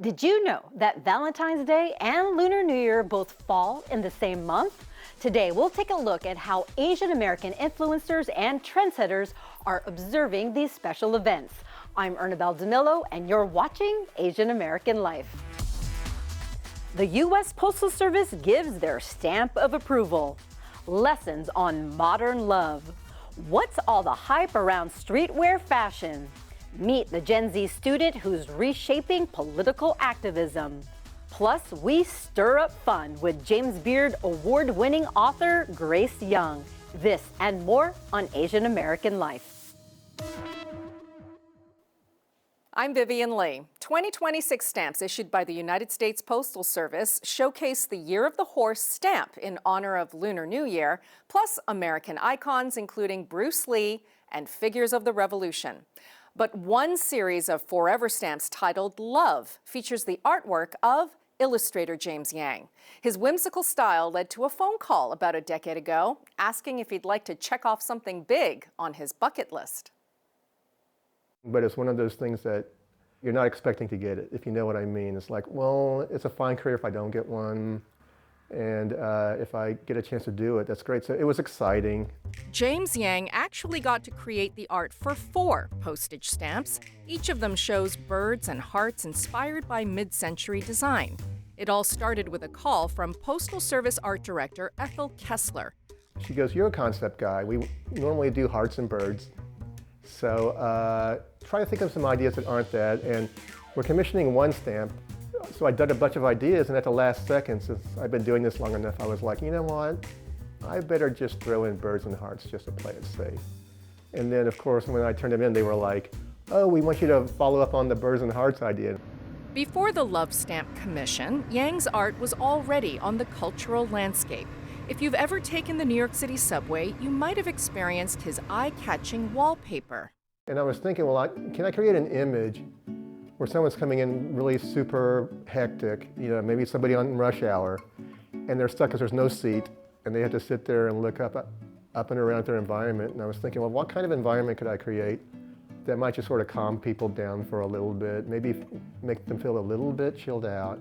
Did you know that Valentine's Day and Lunar New Year both fall in the same month? Today, we'll take a look at how Asian American influencers and trendsetters are observing these special events. I'm Ernabel Demillo, and you're watching Asian American Life. The U.S. Postal Service gives their stamp of approval. Lessons on modern love. What's all the hype around streetwear fashion? Meet the Gen Z student who's reshaping political activism. Plus, we stir up fun with James Beard award-winning author Grace Young. This and more on Asian American Life. I'm Vivian Lee. 2026 stamps issued by the United States Postal Service showcase the Year of the Horse stamp in honor of Lunar New Year, plus American icons including Bruce Lee and figures of the Revolution. But one series of forever stamps titled Love features the artwork of Illustrator James Yang. His whimsical style led to a phone call about a decade ago asking if he'd like to check off something big on his bucket list. But it's one of those things that you're not expecting to get it, if you know what I mean. It's like, well, it's a fine career if I don't get one. And if I get a chance to do it, that's great. So it was exciting. James Yang actually got to create the art for 4 postage stamps. Each of them shows birds and hearts inspired by mid-century design. It all started with a call from Postal Service Art Director Ethel Kessler. She goes, "You're a concept guy. We normally do hearts and birds. So try to think of some ideas that aren't that." And we're commissioning one stamp. So I did a bunch of ideas, and at the last second, since I've been doing this long enough, I was like, you know what? I better just throw in birds and hearts just to play it safe. And then, of course, when I turned them in, they were like, oh, we want you to follow up on the birds and hearts idea. Before the Love Stamp commission, Yang's art was already on the cultural landscape. If you've ever taken the New York City subway, you might have experienced his eye-catching wallpaper. And I was thinking, well, can I create an image where someone's coming in really super hectic, you know, maybe somebody on rush hour, and they're stuck because there's no seat, and they have to sit there and look up and around their environment. And I was thinking, well, what kind of environment could I create that might just sort of calm people down for a little bit, maybe make them feel a little bit chilled out.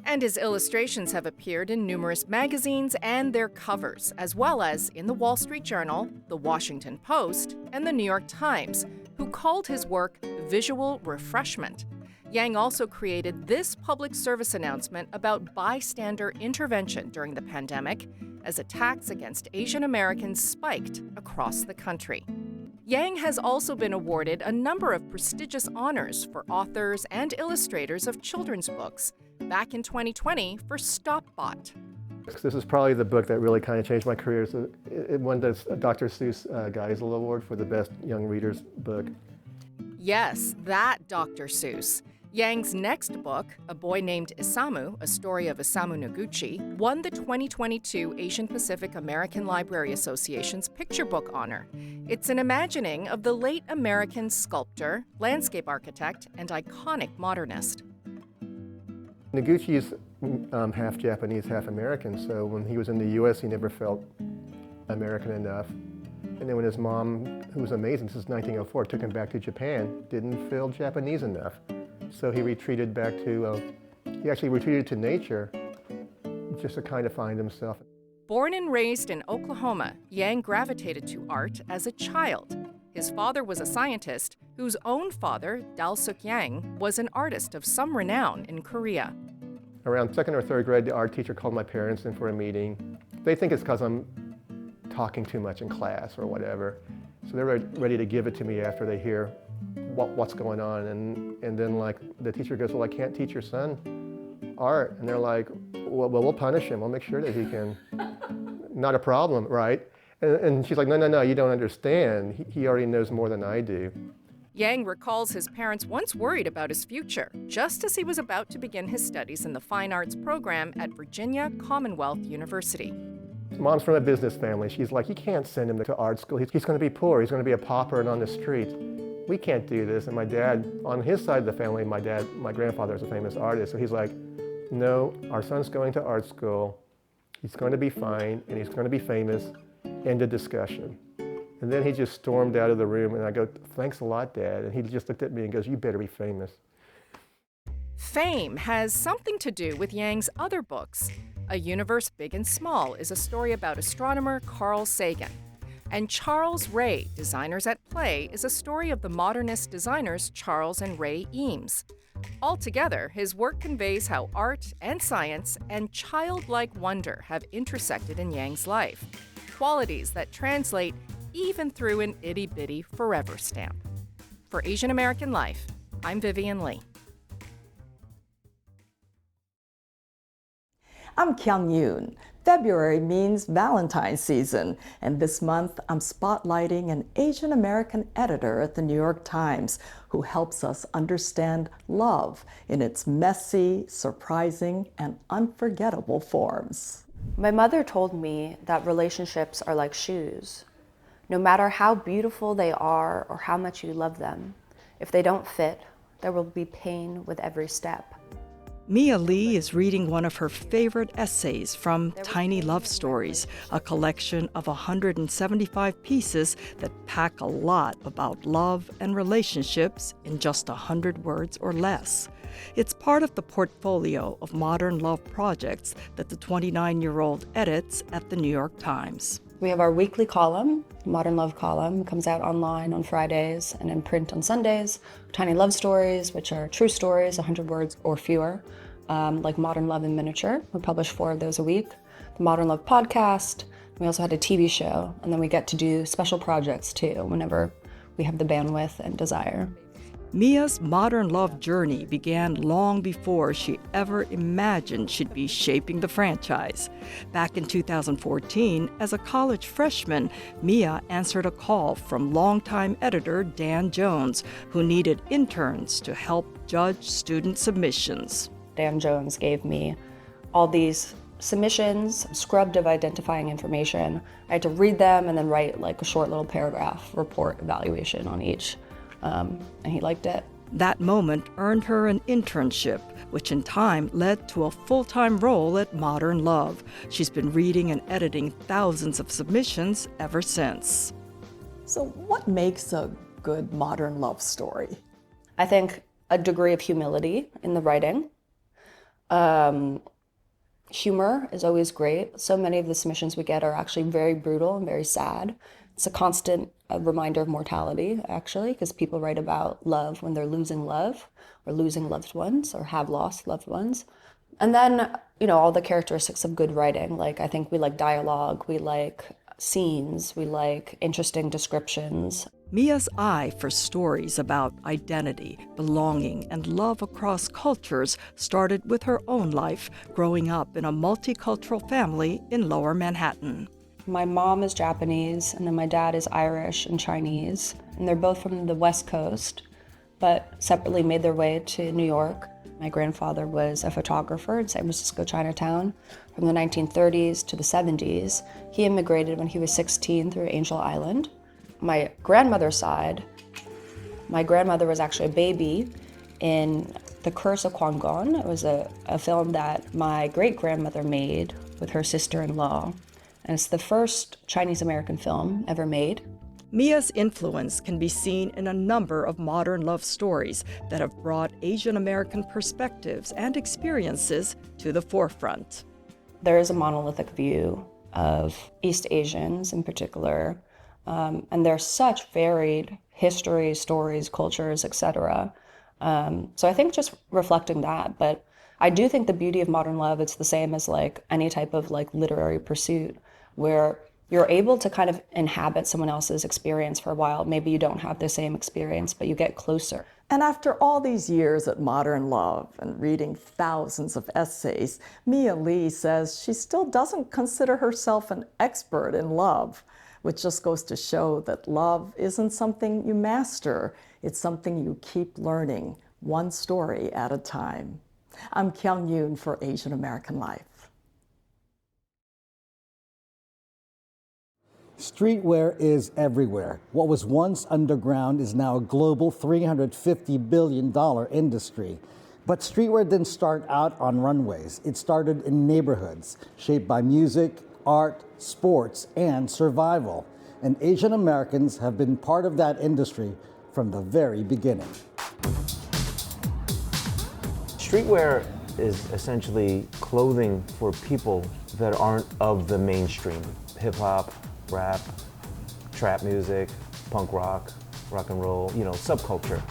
And his illustrations have appeared in numerous magazines and their covers, as well as in the Wall Street Journal, the Washington Post, and the New York Times, who called his work visual refreshment. Yang also created this public service announcement about bystander intervention during the pandemic as attacks against Asian Americans spiked across the country. Yang has also been awarded a number of prestigious honors for authors and illustrators of children's books, back in 2020 for StopBot. This is probably the book that really kind of changed my career. So it won the Dr. Seuss Geisel Award for the best young reader's book. Yes, that Dr. Seuss. Yang's next book, A Boy Named Isamu, A Story of Isamu Noguchi, won the 2022 Asian Pacific American Library Association's Picture Book honor. It's an imagining of the late American sculptor, landscape architect, and iconic modernist. Noguchi's half Japanese, half American, so when he was in the U.S., he never felt American enough. And then when his mom, who was amazing, this is 1904, took him back to Japan, didn't feel Japanese enough. So he retreated back to, he actually retreated to nature just to kind of find himself. Born and raised in Oklahoma, Yang gravitated to art as a child. His father was a scientist whose own father, Dal-suk Yang, was an artist of some renown in Korea. Around 2nd or 3rd grade, the art teacher called my parents in for a meeting. They think it's because I'm talking too much in class or whatever. So they're ready to give it to me after they hear what's going on. And then like the teacher goes, well, I can't teach your son art. And they're like, well, we'll punish him. We'll make sure that he can. Not a problem, right? And she's like, no, you don't understand. He already knows more than I do. Yang recalls his parents once worried about his future, just as he was about to begin his studies in the Fine Arts program at Virginia Commonwealth University. Mom's from a business family. She's like, you can't send him to art school. He's going to be poor. He's going to be a pauper and on the street. We can't do this. And my dad, on his side of the family, my grandfather is a famous artist. So he's like, no, our son's going to art school. He's going to be fine, and he's going to be famous. End of discussion. And then he just stormed out of the room, and I go, thanks a lot, Dad. And he just looked at me and goes, you better be famous. Fame has something to do with Yang's other books. A Universe Big and Small is a story about astronomer Carl Sagan. And Charles Ray, Designers at Play, is a story of the modernist designers Charles and Ray Eames. Altogether, his work conveys how art and science and childlike wonder have intersected in Yang's life, qualities that translate even through an itty-bitty forever stamp. For Asian American Life, I'm Vivian Lee. I'm Kyung Yoon. February means Valentine's season, and this month I'm spotlighting an Asian American editor at the New York Times who helps us understand love in its messy, surprising, and unforgettable forms. My mother told me that relationships are like shoes. No matter how beautiful they are or how much you love them, if they don't fit, there will be pain with every step. Miya Lee is reading one of her favorite essays from Tiny Love Stories, a collection of 175 pieces that pack a lot about love and relationships in just 100 words or less. It's part of the portfolio of modern love projects that the 29-year-old edits at the New York Times. We have our weekly column, Modern Love column. It comes out online on Fridays and in print on Sundays. Tiny Love Stories, which are true stories, 100 words or fewer, like Modern Love in Miniature. We publish 4 of those a week. The Modern Love podcast. We also had a TV show, and then we get to do special projects too, whenever we have the bandwidth and desire. Miya's modern love journey began long before she ever imagined she'd be shaping the franchise. Back in 2014, as a college freshman, Miya answered a call from longtime editor Dan Jones, who needed interns to help judge student submissions. Dan Jones gave me all these submissions, scrubbed of identifying information. I had to read them and then write like a short little paragraph report evaluation on each. And he liked it. That moment earned her an internship, which in time led to a full-time role at Modern Love. She's been reading and editing thousands of submissions ever since. So what makes a good modern love story? I think a degree of humility in the writing. Humor is always great. So many of the submissions we get are actually very brutal and very sad. It's a constant reminder of mortality, actually, because people write about love when they're losing love or losing loved ones or have lost loved ones. And then, all the characteristics of good writing. Like, I think we like dialogue, we like scenes, we like interesting descriptions. Miya's eye for stories about identity, belonging, and love across cultures started with her own life, growing up in a multicultural family in Lower Manhattan. My mom is Japanese, and then my dad is Irish and Chinese, and they're both from the West Coast, but separately made their way to New York. My grandfather was a photographer in San Francisco, Chinatown, from the 1930s to the 70s. He immigrated when he was 16 through Angel Island. My grandmother's side, my grandmother was actually a baby in The Curse of Kwangon. It was a film that my great-grandmother made with her sister-in-law. And it's the first Chinese-American film ever made. Miya's influence can be seen in a number of modern love stories that have brought Asian American perspectives and experiences to the forefront. There is a monolithic view of East Asians in particular, and there's such varied histories, stories, cultures, etc. So I think just reflecting that, but I do think the beauty of modern love, it's the same as like any type of like literary pursuit, where you're able to kind of inhabit someone else's experience for a while. Maybe you don't have the same experience, but you get closer. And after all these years at Modern Love and reading thousands of essays, Miya Lee says she still doesn't consider herself an expert in love, which just goes to show that love isn't something you master. It's something you keep learning, one story at a time. I'm Kyung Yoon for Asian American Life. Streetwear is everywhere. What was once underground is now a global $350 billion industry. But streetwear didn't start out on runways. It started in neighborhoods, shaped by music, art, sports, and survival. And Asian Americans have been part of that industry from the very beginning. Streetwear is essentially clothing for people that aren't of the mainstream. Hip-hop, rap, trap music, punk rock, rock and roll, subculture.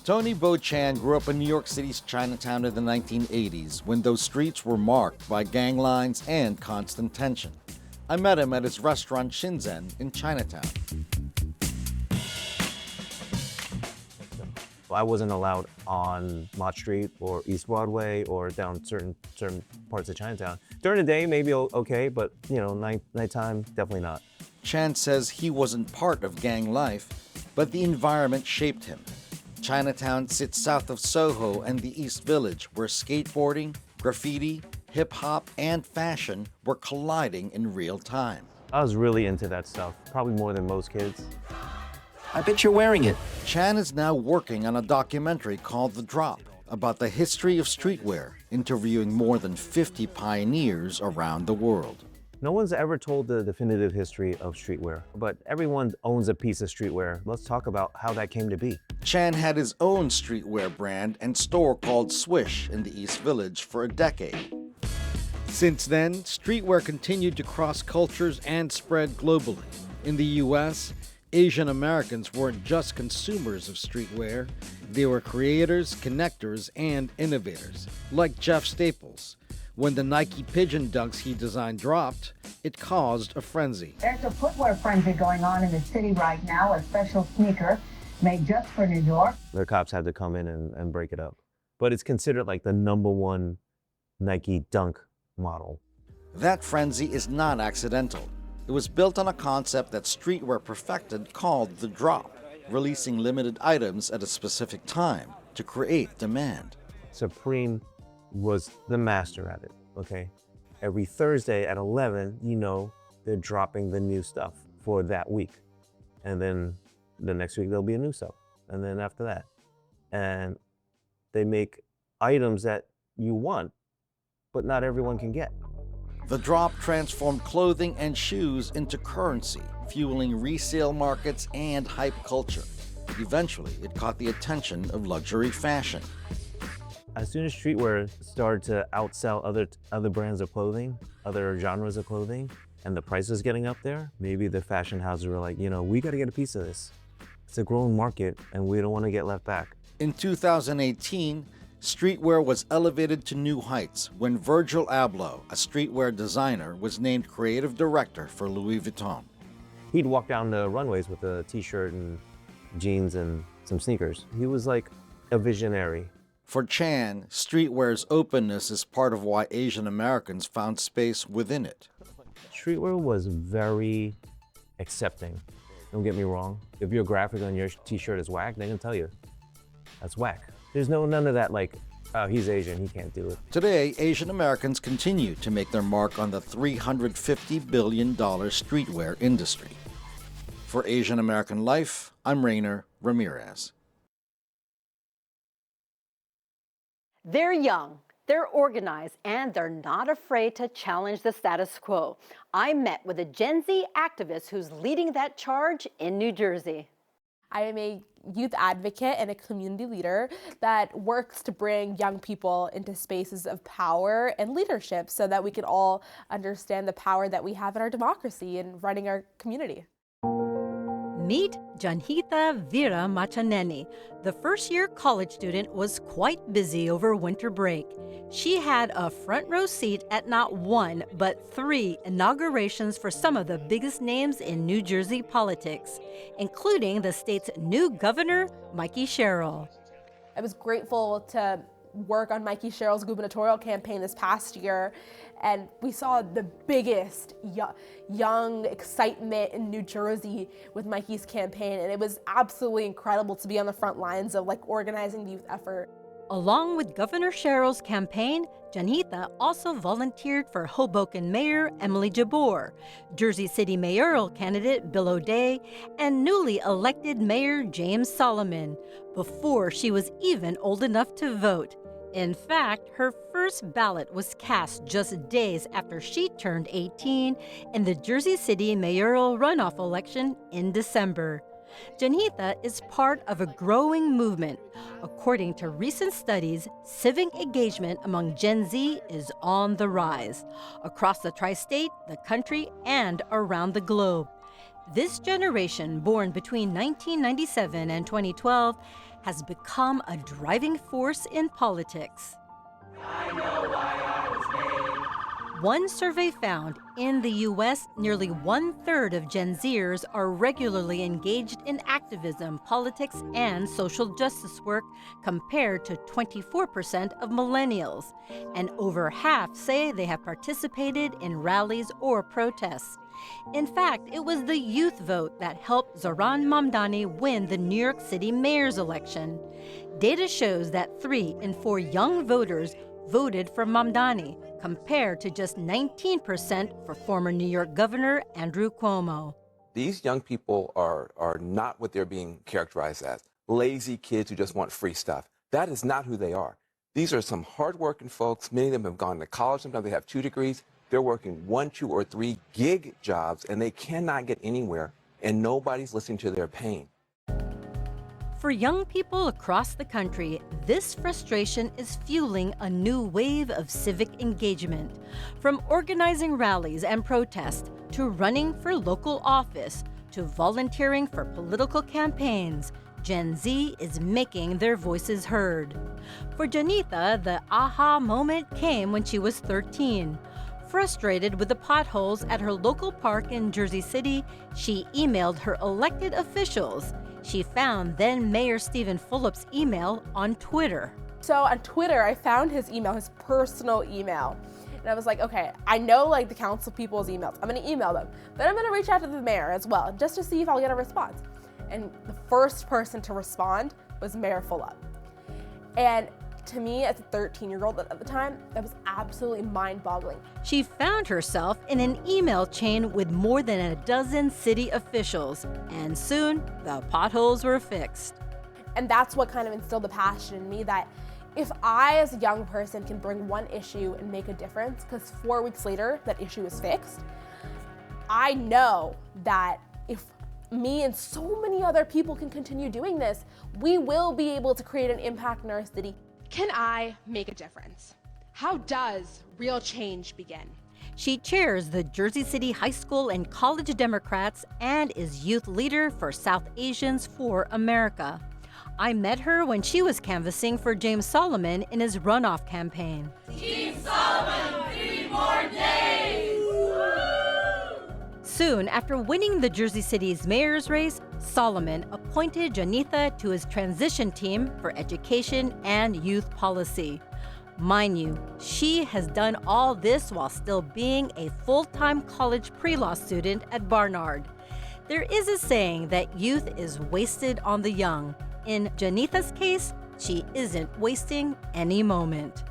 Tony Bo Chan grew up in New York City's Chinatown in the 1980s, when those streets were marked by gang lines and constant tension. I met him at his restaurant Shinzen in Chinatown. I wasn't allowed on Mott Street or East Broadway or down certain parts of Chinatown. During the day, maybe okay, but nighttime, definitely not. Chan says he wasn't part of gang life, but the environment shaped him. Chinatown sits south of Soho and the East Village, where skateboarding, graffiti, hip-hop, and fashion were colliding in real time. I was really into that stuff, probably more than most kids. I bet you're wearing it. Chan is now working on a documentary called The Drop, about the history of streetwear, interviewing more than 50 pioneers around the world. No one's ever told the definitive history of streetwear, but everyone owns a piece of streetwear. Let's talk about how that came to be. Chan had his own streetwear brand and store called Swish in the East Village for a decade. Since then, streetwear continued to cross cultures and spread globally. In the US, Asian Americans weren't just consumers of streetwear, they were creators, connectors, and innovators, like Jeff Staples. When the Nike Pigeon dunks he designed dropped, it caused a frenzy. There's a footwear frenzy going on in the city right now, a special sneaker made just for New York. The cops had to come in and break it up. But it's considered like the #1 Nike dunk model. That frenzy is not accidental. It was built on a concept that streetwear perfected called the drop, releasing limited items at a specific time to create demand. Supreme was the master at it, okay? Every Thursday at 11, they're dropping the new stuff for that week. And then the next week there'll be a new stuff. And then after that. And they make items that you want, but not everyone can get. The drop transformed clothing and shoes into currency, fueling resale markets and hype culture. Eventually, it caught the attention of luxury fashion. As soon as streetwear started to outsell other brands of clothing, other genres of clothing, and the price was getting up there, maybe the fashion houses were like, we got to get a piece of this. It's a growing market, and we don't want to get left back. In 2018, streetwear was elevated to new heights when Virgil Abloh, a streetwear designer, was named creative director for Louis Vuitton. He'd walk down the runways with a t-shirt and jeans and some sneakers. He was like a visionary. For Chan, streetwear's openness is part of why Asian Americans found space within it. Streetwear was very accepting. Don't get me wrong. If your graphic on your t-shirt is whack, they're gonna tell you that's whack. There's none of that like, oh, he's Asian, he can't do it. Today, Asian Americans continue to make their mark on the $350 billion streetwear industry. For Asian American Life, I'm Rainer Ramirez. They're young, they're organized, and they're not afraid to challenge the status quo. I met with a Gen Z activist who's leading that charge in New Jersey. I am a youth advocate and a community leader that works to bring young people into spaces of power and leadership so that we can all understand the power that we have in our democracy and running our community. Meet Janhitha Veeramachaneni. The first-year college student was quite busy over winter break. She had a front row seat at not one, but 3 inaugurations for some of the biggest names in New Jersey politics, including the state's new governor, Mikey Sherrill. I was grateful to work on Mikey Sherrill's gubernatorial campaign this past year, and we saw the biggest young excitement in New Jersey with Mikey's campaign, and it was absolutely incredible to be on the front lines of organizing the youth effort. Along with Governor Sherrill's campaign, Janhitha also volunteered for Hoboken Mayor Emily Jabbour, Jersey City mayoral candidate Bill O'Day, and newly elected Mayor James Solomon, before she was even old enough to vote. In fact, her first ballot was cast just days after she turned 18 in the Jersey City mayoral runoff election in December. Janhitha is part of a growing movement. According to recent studies, civic engagement among Gen Z is on the rise across the tri-state, the country, and around the globe. This generation, born between 1997 and 2012, has become a driving force in politics. One survey found in the U.S., nearly 1/3 of Gen Zers are regularly engaged in activism, politics, and social justice work, compared to 24% of millennials. And over half say they have participated in rallies or protests. In fact, it was the youth vote that helped Zohran Mamdani win the New York City mayor's election. Data shows that 3 in 4 young voters voted for Mamdani, compared to just 19% for former New York Governor Andrew Cuomo. These young people are not what they're being characterized as, lazy kids who just want free stuff. That is not who they are. These are some hardworking folks. Many of them have gone to college. Sometimes they have 2 degrees. They're working 1, 2, or 3 gig jobs, and they cannot get anywhere, and nobody's listening to their pain. For young people across the country, this frustration is fueling a new wave of civic engagement. From organizing rallies and protests, to running for local office, to volunteering for political campaigns, Gen Z is making their voices heard. For Janhitha, the aha moment came when she was 13. Frustrated with the potholes at her local park in Jersey City, she emailed her elected officials. She found then Mayor Stephen Fulop's email on Twitter. So on Twitter, I found his email, his personal email. And I was like, okay, I know like the council people's emails. I'm gonna email them. Then I'm gonna reach out to the mayor as well, just to see if I'll get a response. And the first person to respond was Mayor Fulop. And to me, as a 13-year-old at the time, that was absolutely mind-boggling. She found herself in an email chain with more than a dozen city officials, and soon the potholes were fixed. And that's what kind of instilled the passion in me that if I, as a young person, can bring one issue and make a difference, because 4 weeks later, that issue is fixed, I know that if me and so many other people can continue doing this, we will be able to create an impact in our city. Can I make a difference? How does real change begin? She chairs the Jersey City High School and College Democrats and is youth leader for South Asians for America. I met her when she was canvassing for James Solomon in his runoff campaign. Team Solomon, 3 more days! Soon after winning the Jersey City's mayor's race, Solomon appointed Janhitha to his transition team for education and youth policy. Mind you, she has done all this while still being a full-time college pre-law student at Barnard. There is a saying that youth is wasted on the young. In Janhitha's case, she isn't wasting any moment.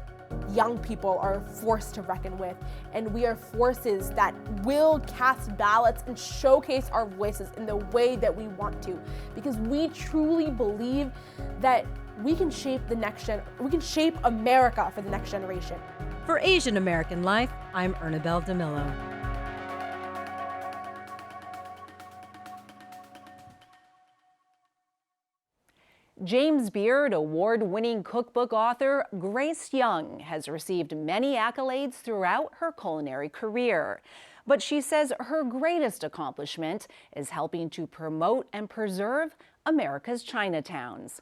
Young people are a force to reckon with, and we are forces that will cast ballots and showcase our voices in the way that we want to, because we truly believe that we can shape we can shape America for the next generation. For Asian American Life, I'm Ernabel Demillo. James Beard award-winning cookbook author Grace Young has received many accolades throughout her culinary career. But she says her greatest accomplishment is helping to promote and preserve America's Chinatowns.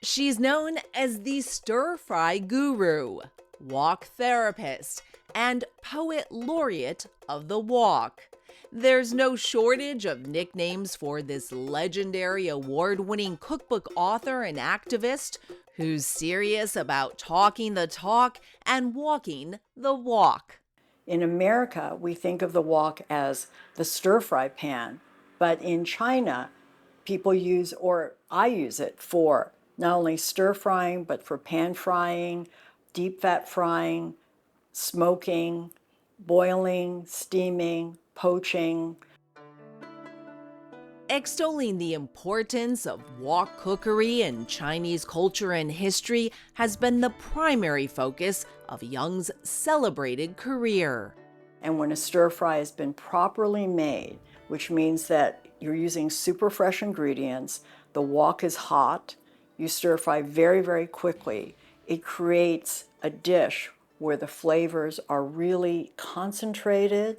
She's known as the stir-fry guru, wok therapist, and poet laureate of the wok. There's no shortage of nicknames for this legendary award-winning cookbook author and activist who's serious about talking the talk and walking the walk. In America, we think of the wok as the stir-fry pan, but in China, people use, or I use it for not only stir-frying, but for pan-frying, deep-fat frying, smoking, boiling, steaming, poaching. Extolling the importance of wok cookery in Chinese culture and history has been the primary focus of Young's celebrated career. And when a stir fry has been properly made, which means that You're using super fresh ingredients. The wok is hot. You stir fry very, very quickly. It creates a dish where the flavors are really concentrated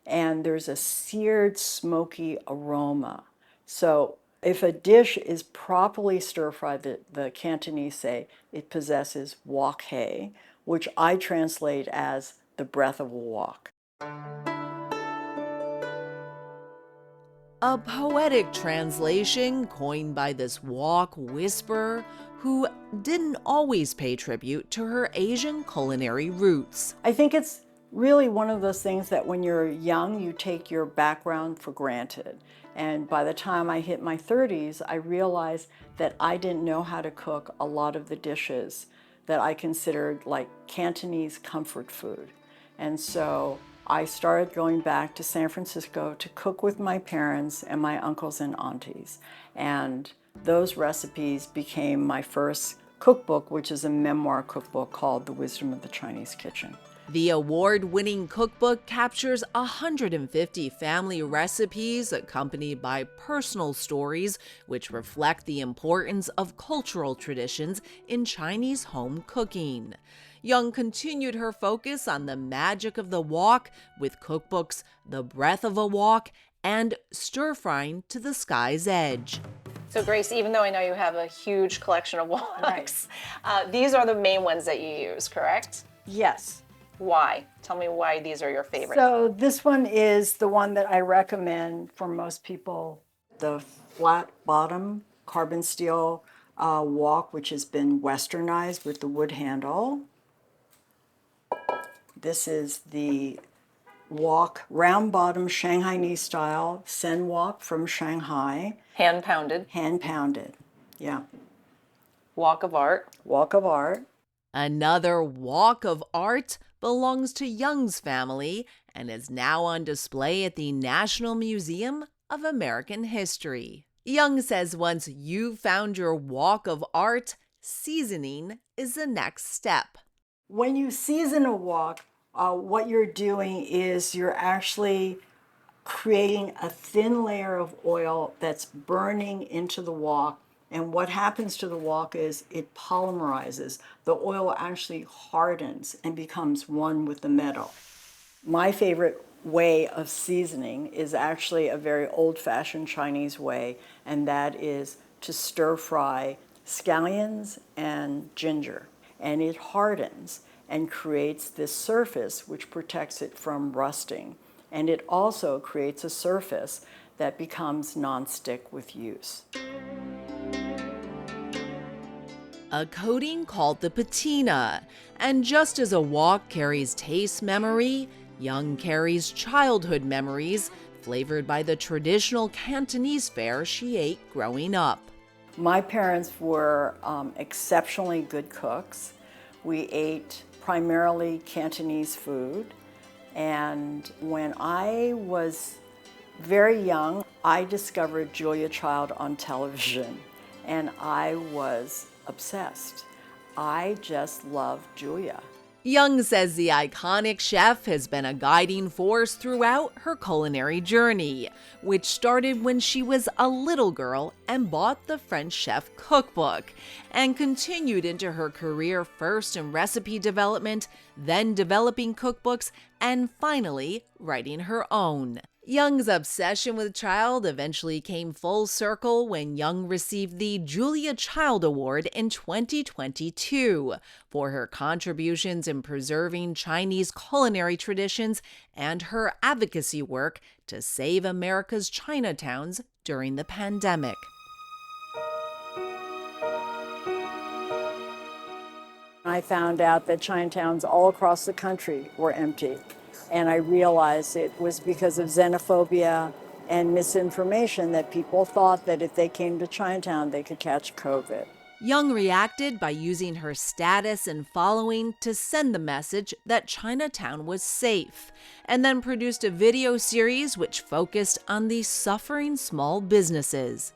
and there's a seared, smoky aroma. So if a dish is properly stir-fried, the Cantonese say it possesses wok hei, which I translate as the breath of a wok. A poetic translation coined by this wok whisperer who didn't always pay tribute to her Asian culinary roots. I think it's really one of those things that when you're young, you take your background for granted. And by the time I hit my 30s, I realized that I didn't know how to cook a lot of the dishes that I considered like Cantonese comfort food. And so I started going back to San Francisco to cook with my parents and my uncles and aunties. And those recipes became my first cookbook, which is a memoir cookbook called The Wisdom of the Chinese Kitchen. The award-winning cookbook captures 150 family recipes accompanied by personal stories which reflect the importance of cultural traditions in Chinese home cooking. Young continued her focus on the magic of the wok with cookbooks The Breath of a Wok and Stir Frying to the Sky's Edge. So Grace, even though I know you have a huge collection of woks, these are the main ones that you use, correct? Yes. Why? Tell me why these are your favorites. So this one is the one that I recommend for most people, the flat bottom carbon steel wok, which has been westernized with the wood handle. This is the wok, round bottom Shanghainese style sen wok from Shanghai. Hand pounded. Hand pounded, yeah. Walk of art. Walk of art. Another walk of art belongs to Young's family and is now on display at the National Museum of American History. Young says once you've found your walk of art, seasoning is the next step. When you season a wok, what you're doing is you're actually creating a thin layer of oil that's burning into the wok. And what happens to the wok is it polymerizes. The oil actually hardens and becomes one with the metal. My favorite way of seasoning is actually a very old-fashioned Chinese way, and that is to stir fry scallions and ginger. And it hardens and creates this surface which protects it from rusting. And it also creates a surface that becomes non-stick with use. A coating called the patina. And just as a wok carries taste memory, Young carries childhood memories flavored by the traditional Cantonese fare she ate growing up. My parents were exceptionally good cooks. We ate primarily Cantonese food. And when I was very young, I discovered Julia Child on television, and I was obsessed. I just loved Julia. Young says the iconic chef has been a guiding force throughout her culinary journey, which started when she was a little girl and bought the French Chef cookbook, and continued into her career first in recipe development, then developing cookbooks, and finally writing her own. Young's obsession with Child eventually came full circle when Young received the Julia Child Award in 2022 for her contributions in preserving Chinese culinary traditions and her advocacy work to save America's Chinatowns during the pandemic. I found out that Chinatowns all across the country were empty. And I realized it was because of xenophobia and misinformation that people thought that if they came to Chinatown, they could catch COVID. Young reacted by using her status and following to send the message that Chinatown was safe, and then produced a video series which focused on the suffering small businesses.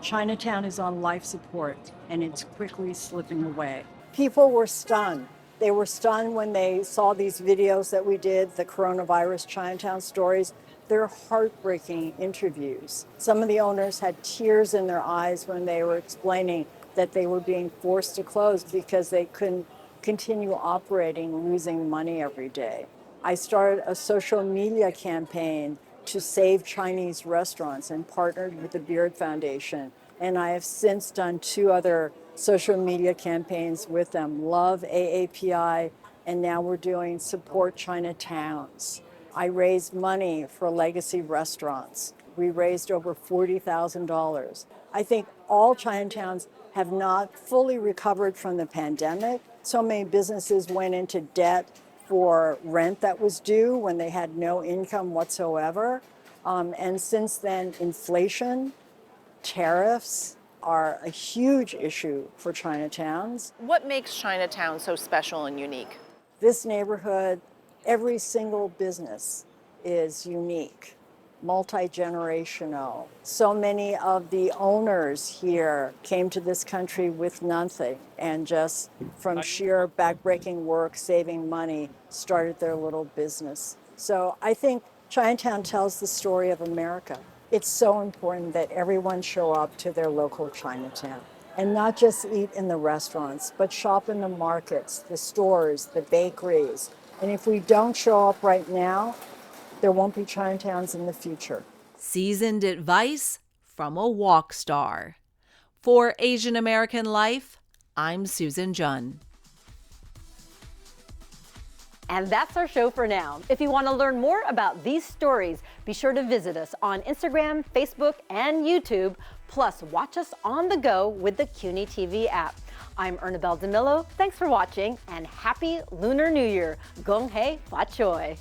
Chinatown is on life support, and it's quickly slipping away. People were stunned. They were stunned when they saw these videos that we did, the coronavirus Chinatown stories. They're heartbreaking interviews. Some of the owners had tears in their eyes when they were explaining that they were being forced to close because they couldn't continue operating, losing money every day. I started a social media campaign to save Chinese restaurants and partnered with the Beard Foundation. And I have since done 2 other social media campaigns with them, Love AAPI, and now we're doing Support Chinatowns. I raised money for legacy restaurants. We raised over $40,000. I think all Chinatowns have not fully recovered from the pandemic. So many businesses went into debt for rent that was due when they had no income whatsoever. And since then, inflation, tariffs are a huge issue for Chinatowns. What makes Chinatown so special and unique? This neighborhood, every single business is unique, multi-generational. So many of the owners here came to this country with nothing and just from sheer backbreaking work, saving money, started their little business. So I think Chinatown tells the story of America. It's so important that everyone show up to their local Chinatown and not just eat in the restaurants, but shop in the markets, the stores, the bakeries. And if we don't show up right now, there won't be Chinatowns in the future. Seasoned advice from a walk star. For Asian American Life, I'm Susan Junn. And that's our show for now. If you want to learn more about these stories, be sure to visit us on Instagram, Facebook, and YouTube. Plus, watch us on the go with the CUNY TV app. I'm Ernabel Demillo. Thanks for watching, and Happy Lunar New Year. Gong hei fa choi.